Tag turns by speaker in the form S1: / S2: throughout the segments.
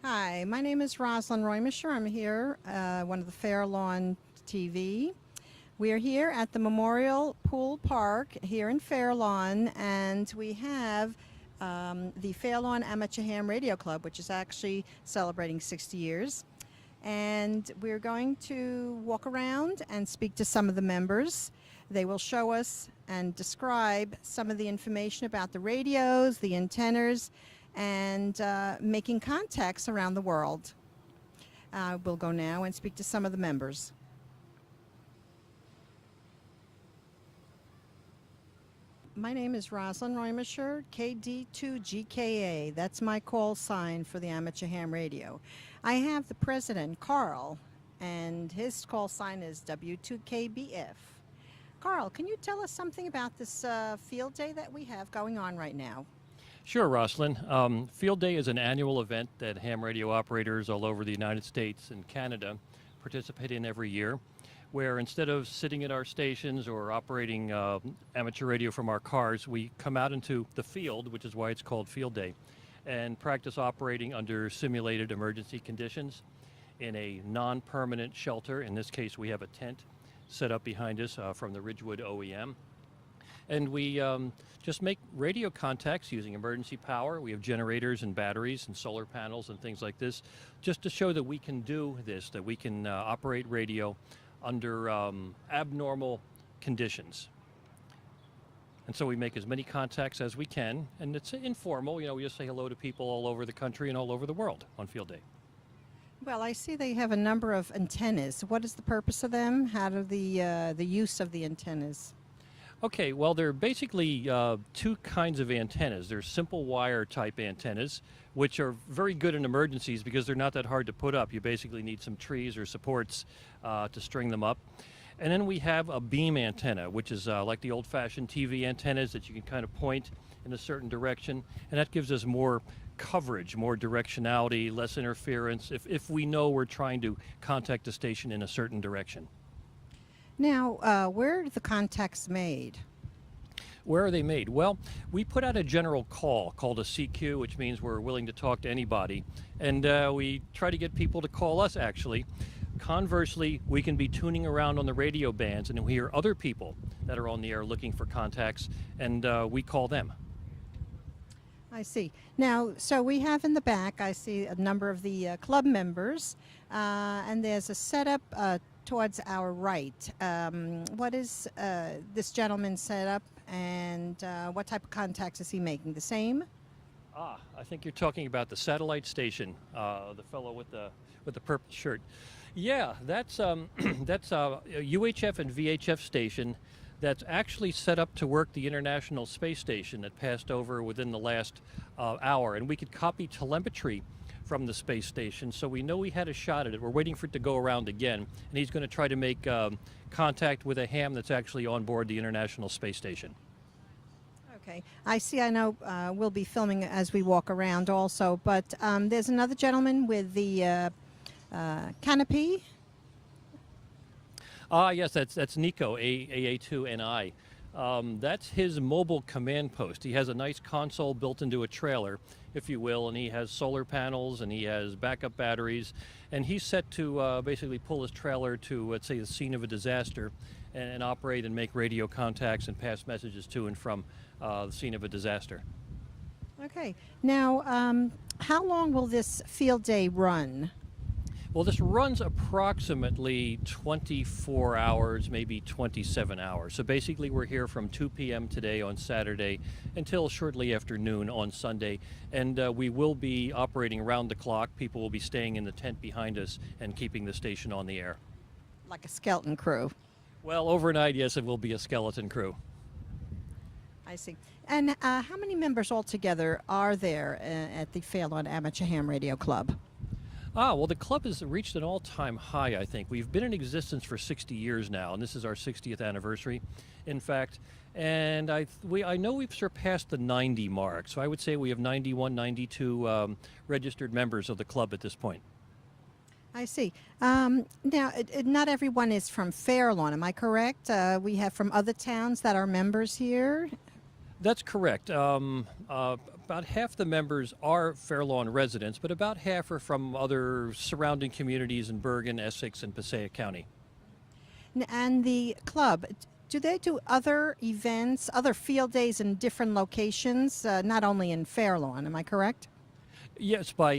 S1: Hi, my name is Rosalyn Roimsher. I'm here, one of the Fairlawn TV. We are here at the Memorial Pool Park here in Fairlawn, and we have the Fairlawn Amateur Ham Radio Club, which is actually celebrating 60 years. And we're going to walk around and speak to some of the members. They will show us and describe some of the information about the radios, the antennas, and making contacts around the world. We'll go now and speak to some of the members. My name is Rosalyn Roimsher, KD2GKA. That's my call sign for the amateur ham radio. I have the president, Carl, and his call sign is W2KBF. Carl, can you tell us something about this field day that we have going on right now?
S2: Sure, Rosalyn. Field Day is an annual event that ham radio operators all over the United States and Canada participate in every year, where instead of sitting at our stations or operating amateur radio from our cars, we come out into the field, which is why it's called Field Day, and practice operating under simulated emergency conditions in a non-permanent shelter. In this case, we have a tent set up behind us from the Ridgewood OEM. And we just make radio contacts using emergency power. We have generators and batteries and solar panels and things like this, just to show that we can do this, that we can operate radio under abnormal conditions. And so we make as many contacts as we can, and it's informal. You know, we just say hello to people all over the country and all over the world on Field Day.
S1: Well, I see they have a number of antennas. What is the purpose of them? How do the use of the antennas?
S2: Okay, well, there are basically two kinds of antennas. There's simple wire type antennas, which are very good in emergencies because they're not that hard to put up. You basically need some trees or supports to string them up. And then we have a beam antenna, which is like the old-fashioned TV antennas that you can kind of point in a certain direction, and that gives us more coverage, more directionality, less interference if we know we're trying to contact the station in a certain direction.
S1: Now, where are the contacts made?
S2: Where are they made? Well, we put out a general call called a CQ, which means we're willing to talk to anybody, and we try to get people to call us, actually. Conversely, we can be tuning around on the radio bands, and we hear other people that are on the air looking for contacts, and we call them.
S1: I see. Now, so we have in the back, I see a number of the club members, and there's a setup towards our right. What is this gentleman's setup, and what type of contacts is he making? The same?
S2: I think you're talking about the satellite station, the fellow with the purple shirt. Yeah, that's that's a UHF and VHF station that's actually set up to work the International Space Station that passed over within the last hour, and we could copy telemetry from the space station, so we know we had a shot at it. We're waiting for it to go around again, and he's going to try to make contact with a ham that's actually on board the International Space Station.
S1: Okay, I see. I know we'll be filming as we walk around also, but there's another gentleman with the canopy.
S2: Yes, that's Nico, AA2NI. That's his mobile command post. He has a nice console built into a trailer, if you will, and he has solar panels and he has backup batteries, and he's set to basically pull his trailer to, let's say, the scene of a disaster and operate and make radio contacts and pass messages to and from the scene of a disaster.
S1: Okay. Now, how long will this field day run?
S2: Well, this runs approximately 24 hours, maybe 27 hours. So basically we're here from 2 p.m. today on Saturday until shortly after noon on Sunday. And we will be operating around the clock. People will be staying in the tent behind us and keeping the station on the air.
S1: Like a skeleton crew?
S2: Well, overnight, yes, it will be a skeleton crew.
S1: I see. And how many members altogether are there at the Fairlawn Amateur Ham Radio Club?
S2: Well, the club has reached an all-time high, I think. We've been in existence for 60 years now, and this is our 60th anniversary, in fact. And I know we've surpassed the 90 mark, so I would say we have 91, 92 registered members of the club at this point.
S1: I see. Now, not everyone is from Fairlawn, am I correct? We have from other towns that are members here?
S2: That's correct. about half the members are Fair Lawn residents, but about half are from other surrounding communities in Bergen, Essex, and Passaic County.
S1: And the club, do they do other events, other field days in different locations, not only in Fair Lawn? Am I correct?
S2: Yes, by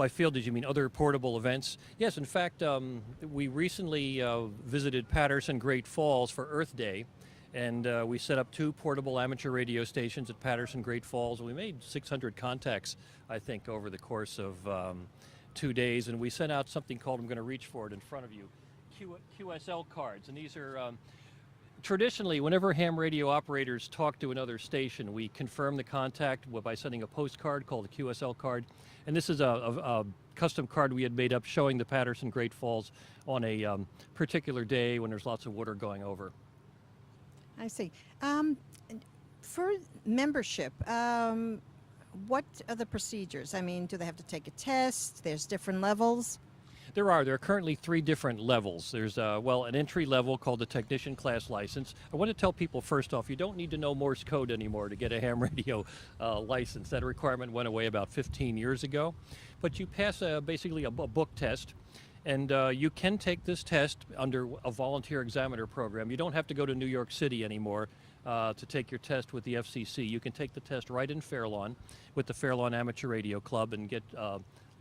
S2: field, did you mean other portable events? Yes, in fact, we recently visited Patterson Great Falls for Earth Day, and we set up 2 portable amateur radio stations at Patterson Great Falls. We made 600 contacts, I think, over the course of 2 days, and we sent out something called, I'm going to reach for it in front of you, QSL cards, and these are traditionally, whenever ham radio operators talk to another station, we confirm the contact by sending a postcard called a QSL card. And this is a custom card we had made up showing the Patterson Great Falls on a particular day when there's lots of water going over.
S1: I see. For membership, what are the procedures? I mean, do they have to take a test? There's different levels?
S2: There are currently 3 different levels. There's, an entry level called the technician class license. I want to tell people first off, you don't need to know Morse code anymore to get a ham radio license. That requirement went away about 15 years ago. But you pass basically a book test, and you can take this test under a volunteer examiner program. You don't have to go to New York City anymore to take your test with the FCC. You can take the test right in Fair Lawn with the Fair Lawn Amateur Radio Club and get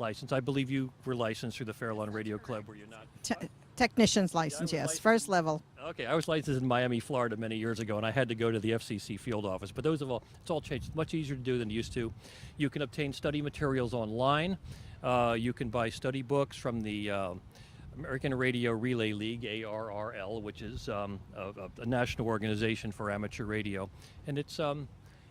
S2: license. I believe you were licensed through the Fair Lawn Radio Club, were you not?
S1: Technician's license, yes.
S2: Licensed.
S1: First level.
S2: Okay, I was licensed in Miami, Florida many years ago, and I had to go to the FCC field office. But it's all changed. It's much easier to do than it used to. You can obtain study materials online. You can buy study books from the American Radio Relay League, ARRL, which is a national organization for amateur radio. And it's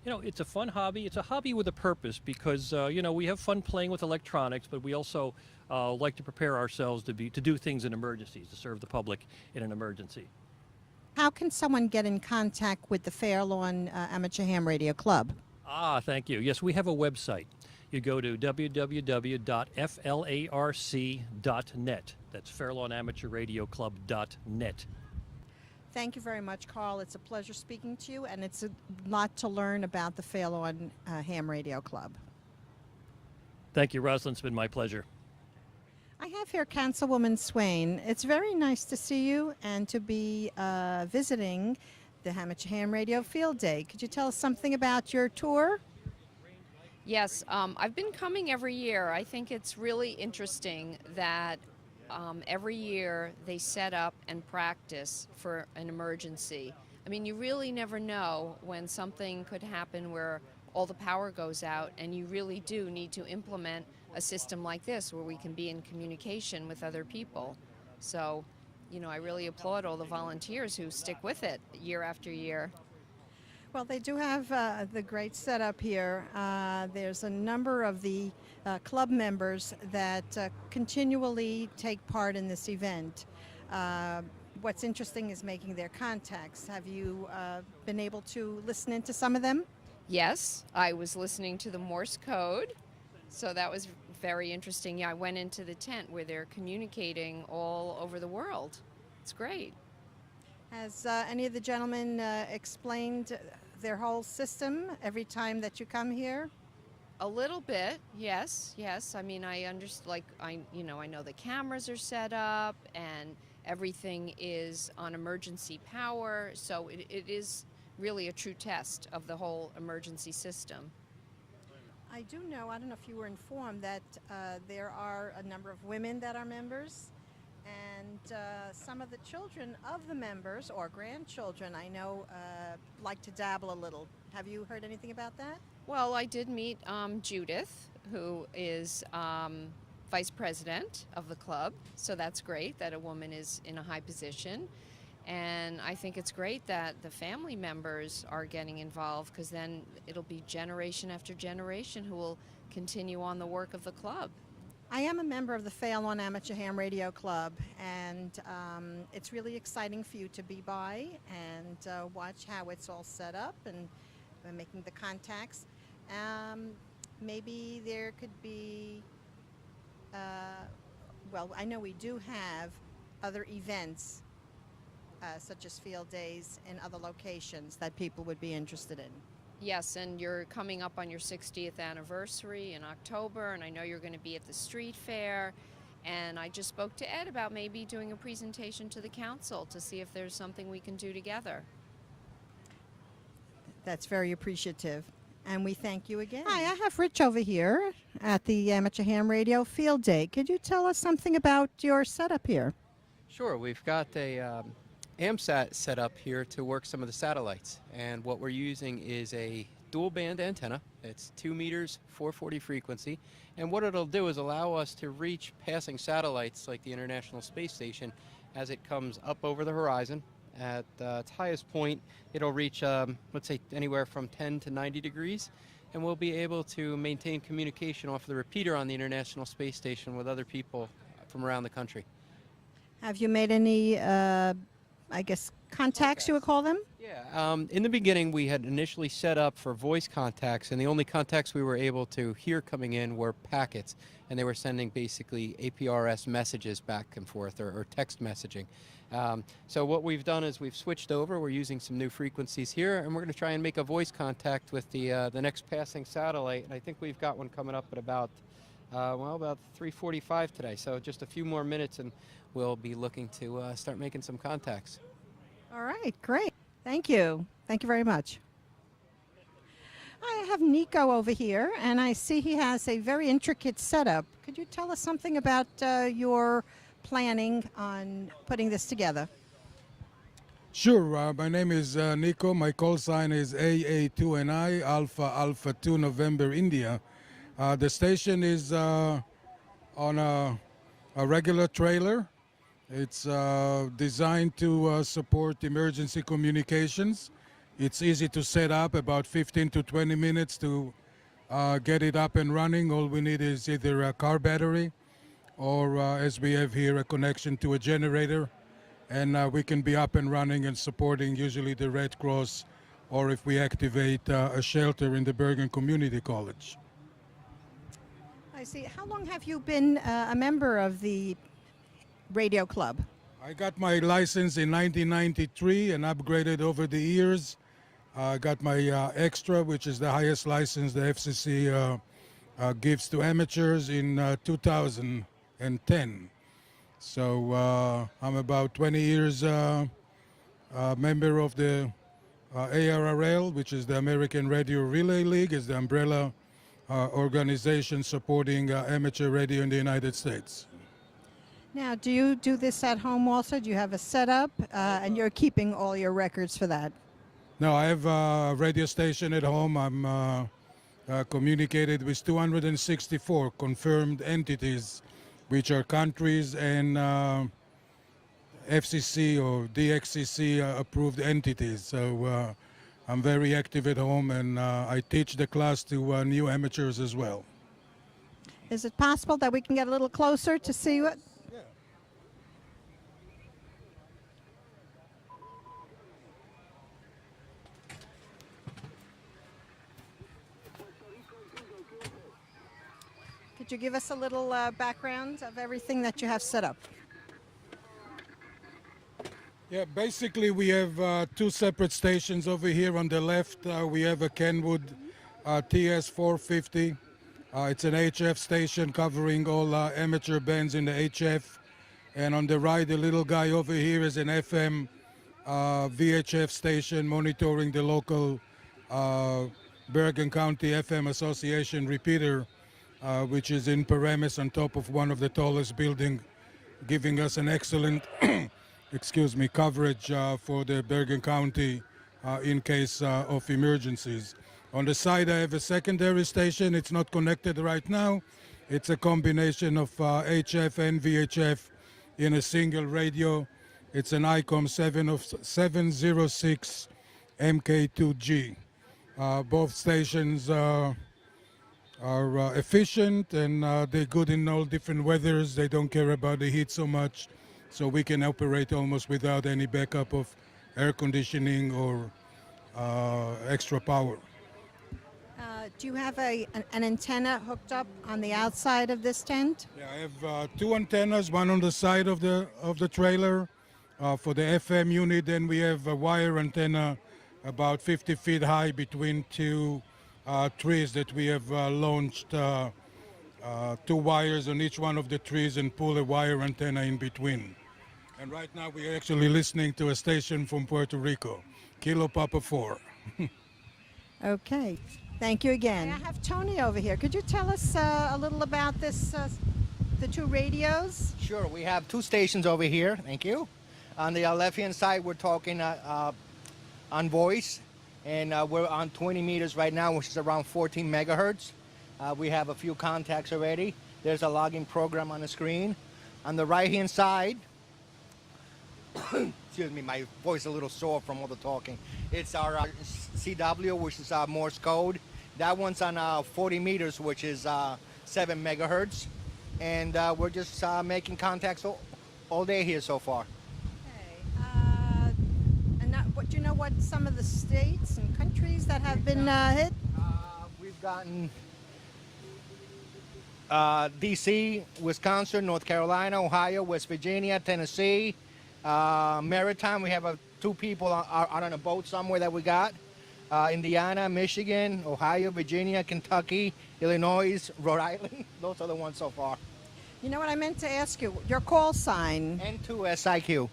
S2: it's a fun hobby. It's a hobby with a purpose because, we have fun playing with electronics, but we also like to prepare ourselves to do things in emergencies, to serve the public in an emergency.
S1: How can someone get in contact with the Fair Lawn Amateur Ham Radio Club?
S2: Thank you. Yes, we have a website. You go to www.FLARC.net. That's FairlawnAmateurRadioClub.net.
S1: Thank you very much, Carl. It's a pleasure speaking to you, and it's a lot to learn about the Fair Lawn Ham Radio Club.
S2: Thank you, Rosalyn. It's been my pleasure.
S1: I have here Councilwoman Swain. It's very nice to see you and to be visiting the Amateur Ham Radio Field Day. Could you tell us something about your tour?
S3: Yes, I've been coming every year. I think it's really interesting that every year they set up and practice for an emergency. I mean, you really never know when something could happen where all the power goes out, and you really do need to implement a system like this where we can be in communication with other people. So, I really applaud all the volunteers who stick with it year after year.
S1: Well, they do have the great setup here. There's a number of the club members that continually take part in this event. What's interesting is making their contacts. Have you been able to listen into some of them?
S3: Yes, I was listening to the Morse code, so that was very interesting. Yeah, I went into the tent where they're communicating all over the world. It's great.
S1: Has any of the gentlemen explained their whole system every time that you come here?
S3: A little bit, yes. I mean, I understand. I know the cameras are set up and everything is on emergency power, so it is really a true test of the whole emergency system.
S1: I do know. I don't know if you were informed that there are a number of women that are members. And some of the children of the members, or grandchildren, I know, like to dabble a little. Have you heard anything about that?
S3: Well, I did meet Judith, who is vice president of the club. So that's great that a woman is in a high position. And I think it's great that the family members are getting involved, because then it'll be generation after generation who will continue on the work of the club.
S1: I am a member of the Fair Lawn Amateur Ham Radio Club, and it's really exciting for you to be by and watch how it's all set up and making the contacts. Maybe there could be, I know we do have other events such as field days in other locations that people would be interested in.
S3: Yes, and you're coming up on your 60th anniversary in October, and I know you're going to be at the street fair. And I just spoke to Ed about maybe doing a presentation to the council to see if there's something we can do together.
S1: That's very appreciative. And we thank you again. Hi, I have Rich over here at the Amateur Ham Radio Field Day. Could you tell us something about your setup here?
S4: Sure, we've got a AMSAT set up here to work some of the satellites, and what we're using is a dual band antenna. It's 2 meters, 440 frequency, and what it'll do is allow us to reach passing satellites like the International Space Station as it comes up over the horizon. At its highest point, it'll reach, let's say, anywhere from 10 to 90 degrees, and we'll be able to maintain communication off the repeater on the International Space Station with other people from around the country.
S1: Have you made any, I guess, contacts, you would call them?
S4: Yeah, in the beginning we had initially set up for voice contacts, and the only contacts we were able to hear coming in were packets, and they were sending basically APRS messages back and forth, or text messaging. So what we've done is we've switched over. We're using some new frequencies here, and we're going to try and make a voice contact with the next passing satellite, and I think we've got one coming up at about 3:45 today, so just a few more minutes and we'll be looking to start making some contacts.
S1: All right, great. Thank you. Thank you very much. I have Nico over here, and I see he has a very intricate setup. Could you tell us something about your planning on putting this together?
S5: Sure. My name is Nico. My call sign is AA2NI, Alpha Alpha 2 November India. The station is on a regular trailer. It's designed to support emergency communications. It's easy to set up, about 15 to 20 minutes to get it up and running. All we need is either a car battery or, as we have here, a connection to a generator. And we can be up and running and supporting usually the Red Cross, or if we activate a shelter in the Bergen Community College.
S1: I see. How long have you been a member of the radio club?
S5: I got my license in 1993 and upgraded over the years. I got my extra, which is the highest license the FCC gives to amateurs, in 2010. So I'm about 20 years member of the ARRL, which is the American Radio Relay League, is the umbrella organization supporting amateur radio in the United States.
S1: Now, do you do this at home also? Do you have a setup, and you're keeping all your records for that?
S5: No, I have a radio station at home. I'm communicated with 264 confirmed entities, which are countries and FCC or DXCC approved entities. So I'm very active at home, and I teach the class to new amateurs as well.
S1: Is it possible that we can get a little closer to see what? Could you give us a little background of everything that you have set up?
S5: Yeah, basically we have two separate stations over here. On the left, we have a Kenwood TS450. It's an HF station covering all amateur bands in the HF. And on the right, the little guy over here is an FM VHF station monitoring the local Bergen County FM Association repeater, which is in Paramus on top of one of the tallest buildings, giving us an excellent coverage for the Bergen County in case of emergencies. On the side, I have a secondary station. It's not connected right now. It's a combination of HF and VHF in a single radio. It's an ICOM 706 MK2G. Both stations are efficient, and they're good in all different weathers. They don't care about the heat so much, so we can operate almost without any backup of air conditioning or extra power.
S1: Do you have an antenna hooked up on the outside of this tent?
S5: Yeah, I have two antennas, one on the side of the trailer for the FM unit. Then we have a wire antenna about 50 feet high between two trees that we have launched two wires on each one of the trees and pull a wire antenna in between. And right now we're actually listening to a station from Puerto Rico, Kilo Papa 4.
S1: Okay. Thank you again. I have Tony over here. Could you tell us a little about this, the two radios?
S6: Sure, we have two stations over here. Thank you. On the left-hand side, we're talking on voice, and we're on 20 meters right now, which is around 14 megahertz. We have a few contacts already. There's a logging program on the screen. On the right-hand side, excuse me, my voice is a little sore from all the talking. It's our CW, which is Morse code. That one's on 40 meters, which is 7 megahertz. And we're just making contacts all day here so far.
S1: Okay. And what, do you know what some of the states and countries that have been hit?
S6: We've gotten D.C., Wisconsin, North Carolina, Ohio, West Virginia, Tennessee, Maritime. We have two people out on a boat somewhere that we got. Indiana, Michigan, Ohio, Virginia, Kentucky, Illinois, Rhode Island. Those are the ones so far.
S1: You know what I meant to ask you? Your call sign.
S6: N2SIQ.
S1: All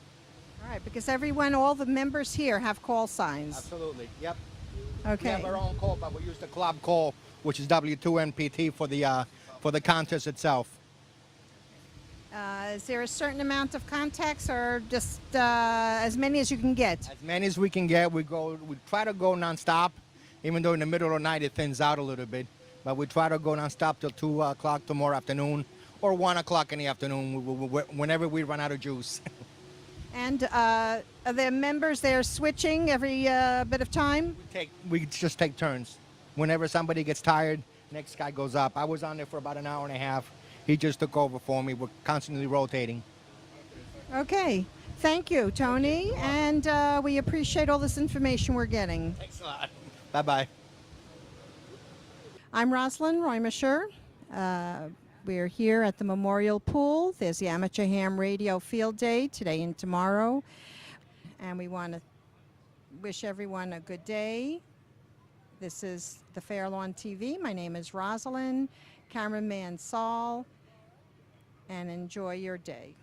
S1: right, because everyone, all the members here have call signs.
S6: Absolutely. Yep.
S1: Okay.
S6: We have our own call, but we use the club call, which is W2NPT for the contest itself.
S1: Is there a certain amount of contacts, or just as many as you can get?
S6: As many as we can get. We try to go nonstop, even though in the middle of the night it thins out a little bit. But we try to go nonstop till 2 o'clock tomorrow afternoon, or 1 o'clock in the afternoon, whenever we run out of juice.
S1: And are there members there switching every bit of time?
S6: We just take turns. Whenever somebody gets tired, next guy goes up. I was on there for about an hour and a half. He just took over for me. We're constantly rotating.
S1: Okay. Thank you, Tony. And we appreciate all this information we're getting.
S6: Thanks a lot. Bye-bye.
S1: I'm Rosalyn Roimsher. We're here at the Memorial Pool. There's the Amateur Ham Radio Field Day today and tomorrow. And we want to wish everyone a good day. This is the Fairlawn TV. My name is Rosalyn, cameraman Saul, and enjoy your day.